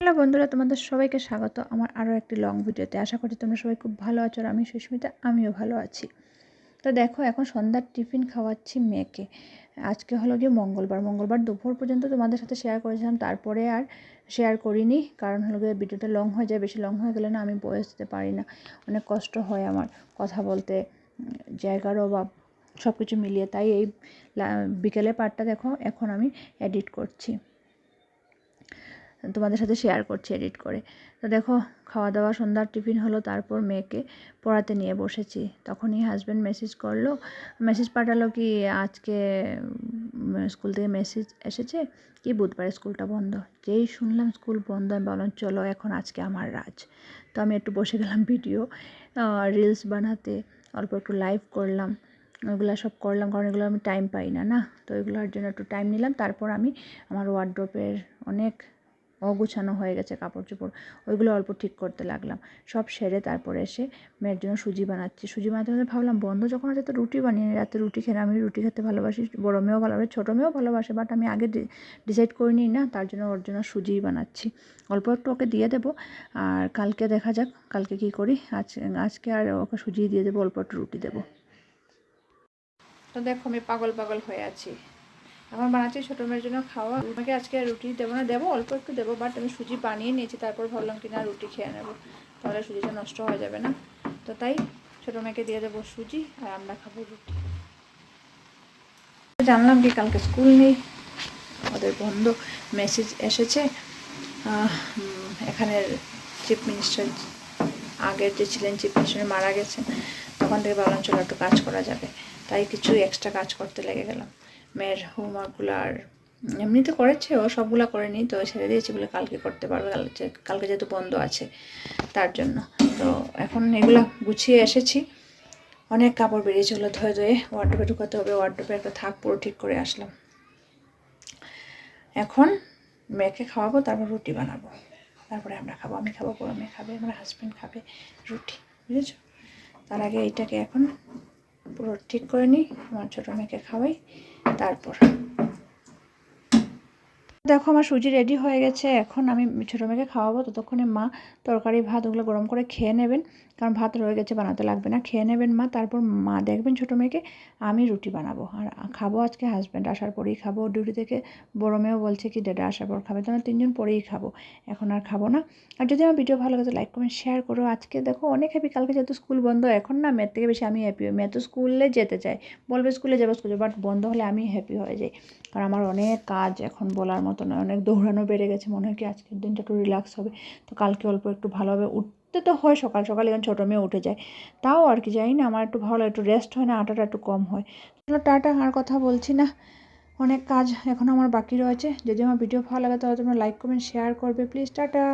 Hello বন্ধুরা, তোমাদের সবাইকে স্বাগত আমার আরও একটি লং ভিডিওতে। আশা করি তোমরা সবাই খুব ভালো আছো আর আমি সুস্মিতা, আমিও ভালো আছি। তো দেখো, এখন সন্ধ্যার টিফিন খাওয়াচ্ছি মেয়েকে। আজকে হলো গিয়ে মঙ্গলবার দুপুর পর্যন্ত তোমাদের সাথে শেয়ার করেছিলাম, তারপরে আর শেয়ার করিনি। কারণ হলো গিয়ে ভিডিওটা লং হয়ে যায়, বেশি লং হয়ে গেলে না আমি ভয়েস দিতে পারি না, অনেক কষ্ট হয় আমার কথা বলতে, জায়গার অভাব সব কিছু মিলিয়ে। তাই এই বিকেলের পার্টটা দেখো এখন আমি এডিট করছি, তোমাদের সাথে শেয়ার করছি এডিট করে। তো দেখো, খাওয়া দাওয়া সন্ধ্যার টিফিন হলো, তারপর মেয়েকে পড়াতে নিয়ে বসেছি। তখনই হাজব্যান্ড মেসেজ পাঠালো কি আজকে স্কুল থেকে মেসেজ এসেছে কি বুধবারে স্কুলটা বন্ধ। যেই শুনলাম স্কুল বন্ধ, আমি বললাম চলো এখন আজকে আমার রাজ। তো আমি একটু বসে গেলাম ভিডিও রিলস বানাতে, অল্প একটু লাইভ করলাম, ওইগুলো সব করলাম, কারণ এগুলো আমি টাইম পাই না। তো এগুলোর জন্য একটু টাইম নিলাম। তারপর আমি আমার ওয়ার্ড্রোবের অনেক অগুছানো হয়ে গেছে কাপড় চোপড়, ওইগুলো অল্প ঠিক করতে লাগলাম। সব সেরে তারপরে এসে মেয়ের জন্য সুজি বানাচ্ছি। সুজি বানাতে ভাবলাম বন্ধ যখন আছে তো রুটি বানিয়ে, রাতে রুটি খেলে, আমি রুটি খেতে ভালোবাসি, বড়ো মেয়েও ভালোবাসে, ছোটো মেয়েও ভালোবাসে, বাট আমি আগে ডিসাইড করিনি না, তার জন্য ওর জন্য সুজিই বানাচ্ছি। অল্প একটু ওকে দিয়ে দেবো, আর কালকে দেখা যাক কালকে কী করি। আজকে আর ওকে সুজি দিয়ে দেবো, অল্প একটু রুটি দেবো। তো দেখো, আমি পাগল হয়ে আছি। এখন বানাচ্ছি ছোটো মেয়ের জন্য খাওয়া। আমাকে আজকে রুটি দেবো না, দেবো অল্প একটু দেবো, বাট আমি সুজি বানিয়ে নিয়েছি। তারপর ভাবলাম কি না রুটি খেয়ে নেবো, তাহলে সুজিটা নষ্ট হয়ে যাবে না। তো তাই ছোটো মেয়েকে দিয়ে দেবো সুজি, আর আমরা খাবো রুটি। জানলাম কি কালকে স্কুল নেই, ওদের বন্ধ। মেসেজ এসেছে এখানের চিফ মিনিস্টার, আগের যে ছিলেন চিফ মিনিস্টার মারা গেছেন, তখন থেকে ভাবলাম চলো একটু কাজ করা যাবে। তাই কিছু এক্সট্রা কাজ করতে লেগে গেলাম। মেয়ের হোমওয়ার্কগুলো আর এমনিতে করেছে, ও সবগুলো করেনি, তো ছেড়ে দিয়েছি বলে কালকে করতে পারবে, কালকে যেহেতু বন্ধ আছে তার জন্য। তো এখন এগুলো গুছিয়ে এসেছি, অনেক কাপড় বেরিয়েছে, ওগুলো ধুয়ে ওয়ার্ডরোবে ঢুকাতে হবে। ওয়ার্ডরোবে একটা থাক পুরো ঠিক করে আসলাম। এখন মেয়েকে খাওয়াবো, তারপর রুটি বানাবো, তারপরে আমরা খাবো। আমি খাবো, বড় মেয়ে খাবে, আমার হাজব্যান্ড খাবে রুটি, বুঝেছো? তার আগে এইটাকে এখন পুরো ঠিক করে নিই, আমার ছোটো মেয়েকে খাওয়াই, তারপর দেখো আমার সুজি রেডি হয়ে গেছে। এখন আমি ছোটো মেয়েকে খাওয়াবো, ততক্ষণে মা তরকারি ভাত ওগুলো গরম করে খেয়ে নেবেন, কারণ ভাত রয়ে গেছে, বানাতে লাগবে না, খেয়ে নেবেন মা। তারপর মা দেখবেন ছোটো মেয়েকে, আমি রুটি বানাবো আর খাবো। আজকে হাজব্যান্ড আসার পরেই খাবো, ডিউটি থেকে বড় মেয়েও বলছে কি ডেডা আসার পর খাবে, তো আমরা তিনজন পরেই খাবো, এখন আর খাবো না। আর যদি আমার ভিডিও ভালো লাগে লাইক কমেন্ট শেয়ার করো। আজকে দেখো অনেক হ্যাপি, কালকে যেহেতু স্কুল বন্ধ, এখন না মেয়ের থেকে বেশি আমি হ্যাপি হই। মেয়ে তো স্কুলে যেতে চাই, বলবে স্কুলে যাবো, বাট বন্ধ হলে আমি হ্যাপি হয়ে যাই, কারণ আমার অনেক কাজ এখন বলার মতো নয়, অনেক দৌড়ানো বেড়ে গেছে। মনে হয় কি আজকের দিনটা একটু রিল্যাক্স হবে, তো কালকে অল্প একটু ভালোভাবে উঠতে তো হয় সকাল সকাল, এখন ছোটো মেয়ে উঠে যায়, তাও আর কি জানি না, আমার একটু ভালো একটু রেস্ট হয় না, আটাটা একটু কম হয়। চলো টাটা, আর কথা বলছি না, অনেক কাজ এখন আমার বাকি রয়েছে। যদি আমার ভিডিও ভালো লাগে তাহলে তোমরা লাইক কমেন্ট শেয়ার করবে প্লিজ। টাটা।